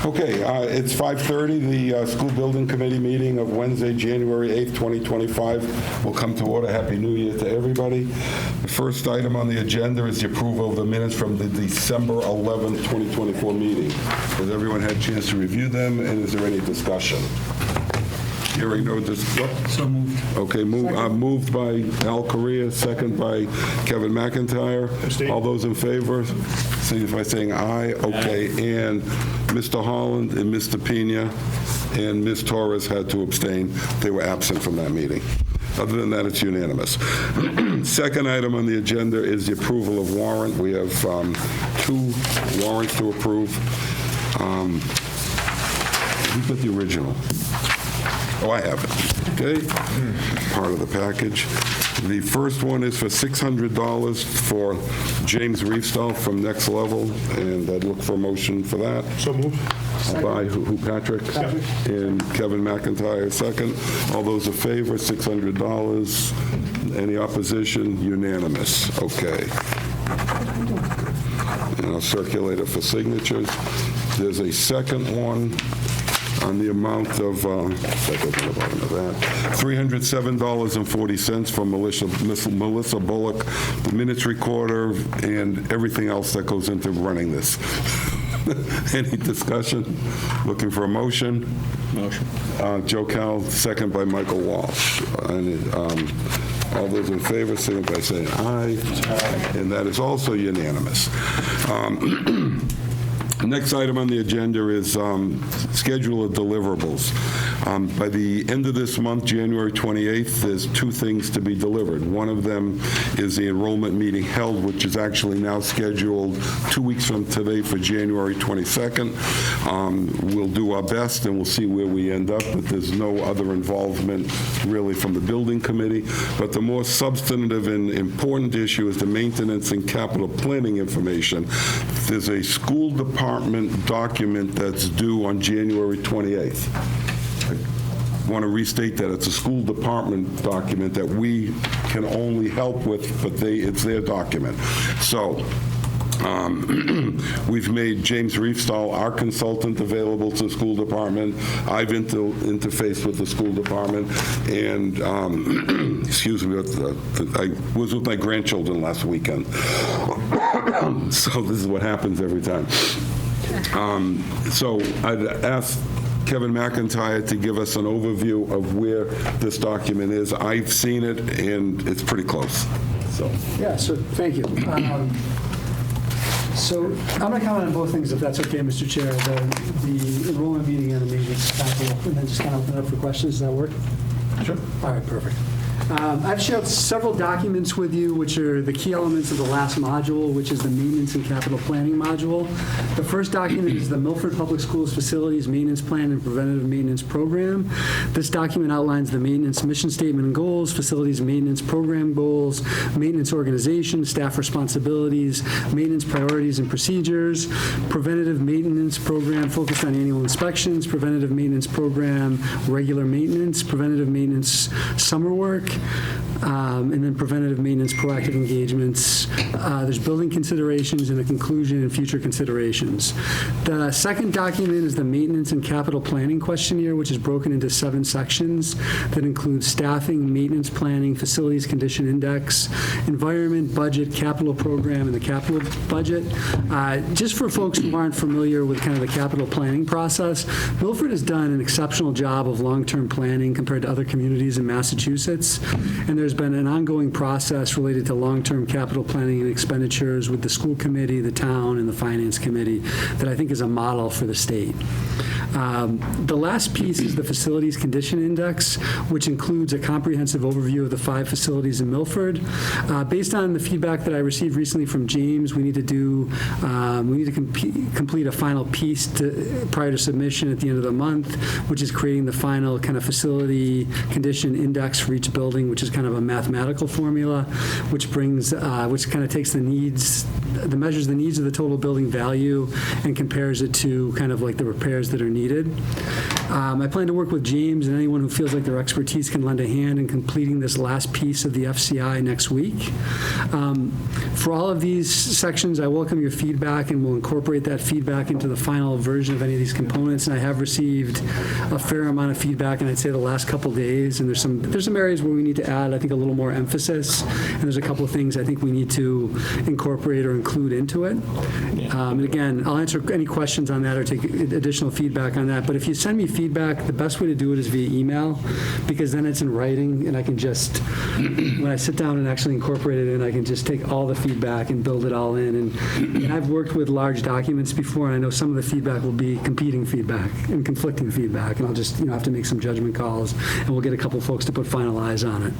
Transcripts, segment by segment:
Okay, it's 5:30. The School Building Committee meeting of Wednesday, January 8th, 2025 will come to order. Happy New Year to everybody. The first item on the agenda is the approval of the minutes from the December 11th, 2024 meeting. Has everyone had a chance to review them, and is there any discussion? Hearing no discussion. So moved. Okay, moved by Al Correa, second by Kevin McIntyre. Abstain. All those in favor, signify by saying aye. Okay, and Mr. Holland and Mr. Pena and Ms. Torres had to abstain. They were absent from that meeting. Other than that, it's unanimous. Second item on the agenda is the approval of warrant. We have two warrants to approve. Who's got the original? Oh, I have it. Okay. Part of the package. The first one is for $600 for James Reefstall from Next Level, and I'd look for a motion for that. So moved. By who, Patrick? Patrick. And Kevin McIntyre, second. All those in favor, $600. Any opposition? Unanimous. Okay. And I'll circulate it for signatures. There's a second one on the amount of, $307.40 from Melissa Bullock, the minutes recorder, and everything else that goes into running this. Any discussion? Looking for a motion? Motion. Joe Cal, second by Michael Walsh. All those in favor, signify by saying aye. And that is also unanimous. Next item on the agenda is schedule of deliverables. By the end of this month, January 28th, there's two things to be delivered. One of them is the enrollment meeting held, which is actually now scheduled 2 weeks from today for January 22nd. We'll do our best, and we'll see where we end up, but there's no other involvement really from the building committee. But the more substantive and important issue is the maintenance and capital planning information. There's a school department document that's due on January 28th. I want to restate that it's a school department document that we can only help with, but it's their document. So we've made James Reefstall, our consultant, available to the school department. I've interfaced with the school department, and excuse me, I was with my grandchildren last weekend. So this is what happens every time. So I'd ask Kevin McIntyre to give us an overview of where this document is. I've seen it, and it's pretty close. So. Yeah, so thank you. So I'm going to comment on both things, if that's okay, Mr. Chair, the enrollment meeting and the maintenance capital, and then just kind of open it up for questions. Does that work? Sure. All right, perfect. I've shared several documents with you, which are the key elements of the last module, which is the maintenance and capital planning module. The first document is the Milford Public Schools Facilities Maintenance Plan and Preventative Maintenance Program. This document outlines the maintenance mission statement and goals, facilities maintenance program goals, maintenance organization, staff responsibilities, maintenance priorities and procedures, preventative maintenance program focused on annual inspections, preventative maintenance program, regular maintenance, preventative maintenance summer work, and then preventative maintenance, proactive engagements. There's building considerations and a conclusion and future considerations. The second document is the maintenance and capital planning questionnaire, which is broken into 7 sections that include staffing, maintenance planning, facilities condition index, environment, budget, capital program, and the capital budget. Just for folks who aren't familiar with kind of the capital planning process, Milford has done an exceptional job of long-term planning compared to other communities in Massachusetts. And there's been an ongoing process related to long-term capital planning and expenditures with the school committee, the town, and the finance committee that I think is a model for the state. The last piece is the facilities condition index, which includes a comprehensive overview of the 5 facilities in Milford. Based on the feedback that I received recently from James, we need to complete a final piece prior to submission at the end of the month, which is creating the final kind of facility condition index for each building, which is kind of a mathematical formula, which kind of takes measures the needs of the total building value and compares it to kind of like the repairs that are needed. I plan to work with James and anyone who feels like their expertise can lend a hand in completing this last piece of the FCI next week. For all of these sections, I welcome your feedback and will incorporate that feedback into the final version of any of these components. And I have received a fair amount of feedback, and I'd say the last couple days. And there's some areas where we need to add, I think, a little more emphasis. And there's a couple of things I think we need to incorporate or include into it. And again, I'll answer any questions on that or take additional feedback on that. But if you send me feedback, the best way to do it is via email, because then it's in writing, and I can just, when I sit down and actually incorporate it in, I can just take all the feedback and build it all in. And I've worked with large documents before, and I know some of the feedback will be competing feedback and conflicting feedback, and I'll just have to make some judgment calls, and we'll get a couple folks to put final eyes on it.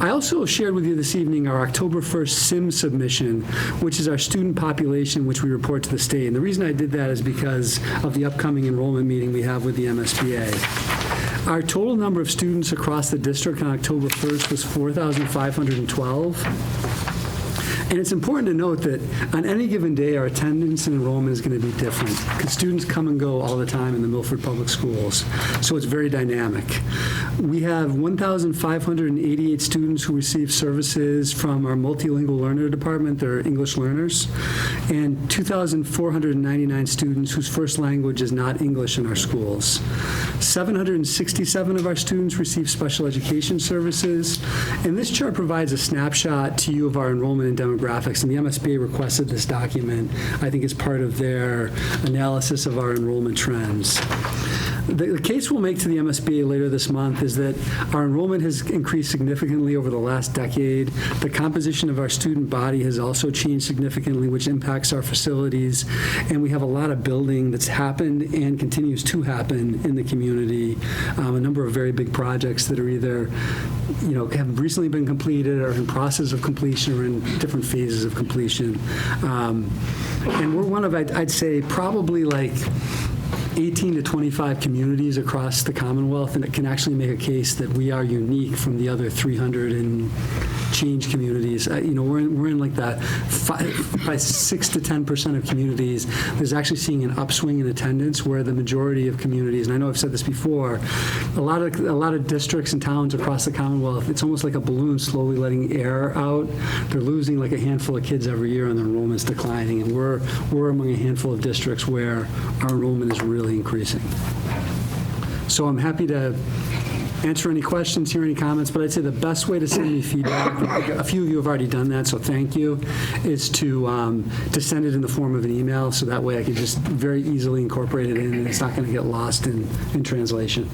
I also shared with you this evening our October 1st SIM submission, which is our student population which we report to the state. And the reason I did that is because of the upcoming enrollment meeting we have with the MSBA. Our total number of students across the district on October 1st was 4,512. And it's important to note that on any given day, our attendance and enrollment is going to be different, because students come and go all the time in the Milford Public Schools, so it's very dynamic. We have 1,588 students who receive services from our multilingual learner department, they're English learners, and 2,499 students whose first language is not English in our schools. 767 of our students receive special education services, and this chart provides a snapshot to you of our enrollment and demographics, and the MSBA requested this document, I think, as part of their analysis of our enrollment trends. The case we'll make to the MSBA later this month is that our enrollment has increased significantly over the last decade. The composition of our student body has also changed significantly, which impacts our facilities, and we have a lot of building that's happened and continues to happen in the community. A number of very big projects that are either, have recently been completed or in process of completion or in different phases of completion. And we're one of, I'd say, probably like 18 to 25 communities across the Commonwealth, and it can actually make a case that we are unique from the other 300 and change communities. We're in like the by 6 to 10% of communities, there's actually seeing an upswing in attendance, where the majority of communities, and I know I've said this before, a lot of districts and towns across the Commonwealth, it's almost like a balloon slowly letting air out. They're losing like a handful of kids every year, and the enrollment's declining, and we're among a handful of districts where our enrollment is really increasing. So I'm happy to answer any questions, hear any comments, but I'd say the best way to send me feedback, a few of you have already done that, so thank you, is to send it in the form of an email, so that way I can just very easily incorporate it in, and it's not going to get lost in translation.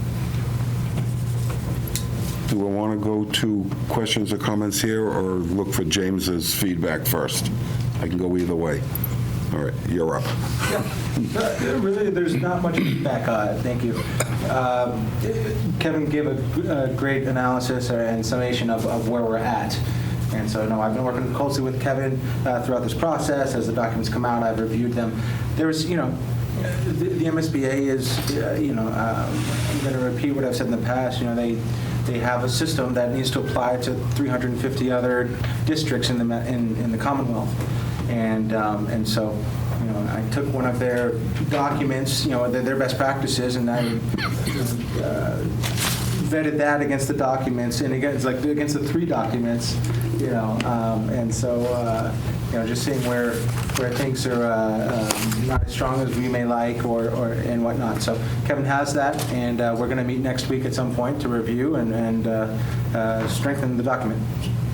Do we want to go to questions or comments here, or look for James's feedback first? I can go either way. All right, you're up. Really, there's not much feedback. Thank you. Kevin gave a great analysis and summation of where we're at. And so, no, I've been working closely with Kevin throughout this process. As the documents come out, I've reviewed them. There's, the MSBA is, I'm going to repeat what I've said in the past. They have a system that needs to apply to 350 other districts in the Commonwealth. And so, I took one of their documents, their best practices, and I vetted that against the documents, and again, it's like against the 3 documents, and so, just seeing where things are not as strong as we may like, or and whatnot. So Kevin has that, and we're going to meet next week at some point to review and strengthen the document.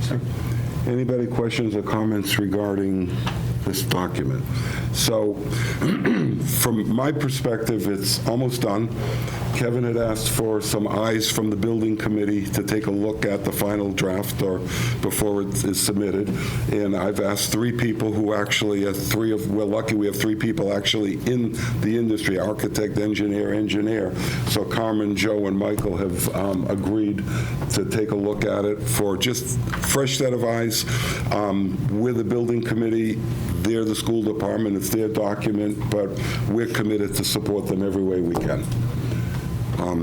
So. Anybody questions or comments regarding this document? So from my perspective, it's almost done. Kevin had asked for some eyes from the building committee to take a look at the final draft or before it is submitted. And I've asked 3 people who actually, we're lucky we have 3 people actually in the industry, architect, engineer. So Carmen, Joe, and Michael have agreed to take a look at it for just fresh set of eyes. We're the building committee, they're the school department, it's their document, but we're committed to support them every way we can.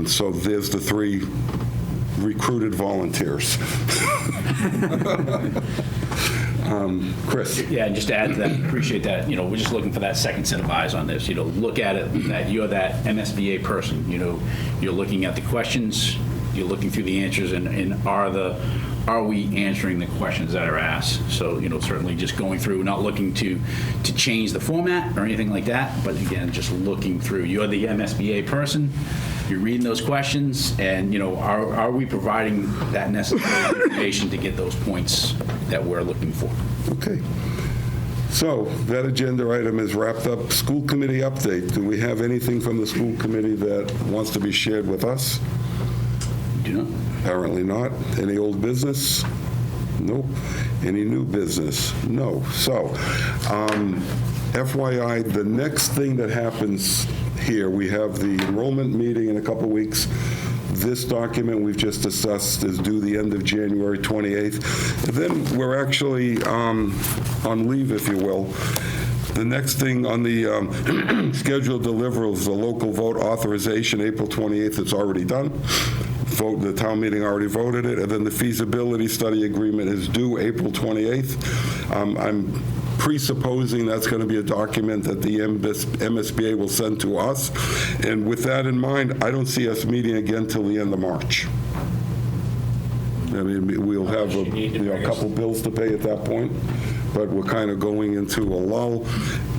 So there's the 3 recruited volunteers. Chris? Yeah, and just to add to that, appreciate that, we're just looking for that second set of eyes on this, look at it, that you're that MSBA person, you're looking at the questions, you're looking through the answers, and are we answering the questions that are asked? So, certainly just going through, not looking to change the format or anything like that, but again, just looking through. You're the MSBA person, you're reading those questions, and, are we providing that necessary information to get those points that we're looking for? Okay. So that agenda item is wrapped up. School committee update. Do we have anything from the school committee that wants to be shared with us? Do not? Apparently not. Any old business? Nope. Any new business? No. So, FYI, the next thing that happens here, we have the enrollment meeting in a couple weeks. This document we've just discussed is due the end of January 28th. And then we're actually on leave, if you will. The next thing on the scheduled deliverables, the local vote authorization, April 28th, it's already done. The town meeting already voted it, and then the feasibility study agreement is due April 28th. I'm presupposing that's going to be a document that the MSBA will send to us, and with that in mind, I don't see us meeting again till the end of March. I mean, we'll have a couple bills to pay at that point, but we're kind of going into a lull.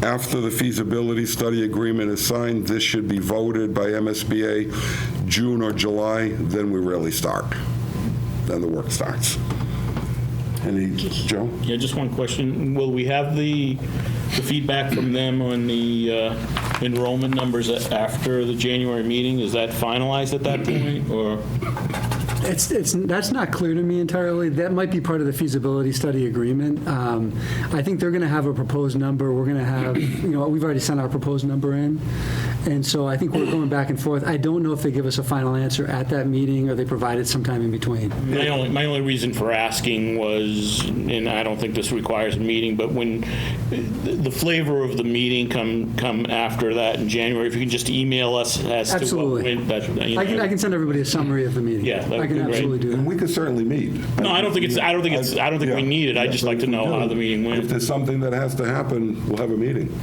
After the feasibility study agreement is signed, this should be voted by MSBA June or July, then we really start. Then the work starts. Joe? Yeah, just one question. Will we have the feedback from them on the enrollment numbers after the January meeting? Is that finalized at that point, or? That's not clear to me entirely. That might be part of the feasibility study agreement. I think they're going to have a proposed number. We're going to have, we've already sent our proposed number in. And so I think we're going back and forth. I don't know if they give us a final answer at that meeting or they provide it sometime in between. My only reason for asking was, and I don't think this requires a meeting, but when the flavor of the meeting come after that in January, if you can just email us as Absolutely. to what went. I can send everybody a summary of the meeting. Yeah, I can absolutely do that. And we could certainly meet. No, I don't think we need it. I'd just like to know how the meeting If went. there's something that has to happen, we'll have a meeting.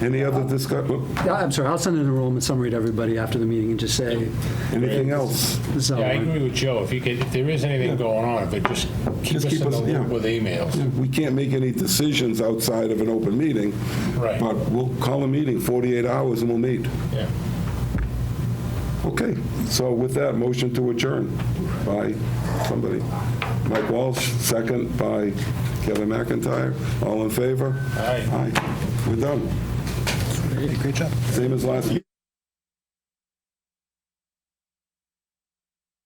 Any other discussion? Yeah, I'm sorry, I'll send an enrollment summary to everybody after the meeting and just say, Anything else? this is how Yeah, I it went. agree with Joe. If there is anything going on, but just keep Just us keep in the us- yeah. loop with emails. We can't make any decisions outside of an open meeting. Right. But we'll call a meeting, 48 hours, and we'll meet. Yeah. Okay, so with that, motion to adjourn by somebody. Mike Walsh, second by Kevin McIntyre. All in favor? Aye. Aye. We're done. Great job. Same as last week.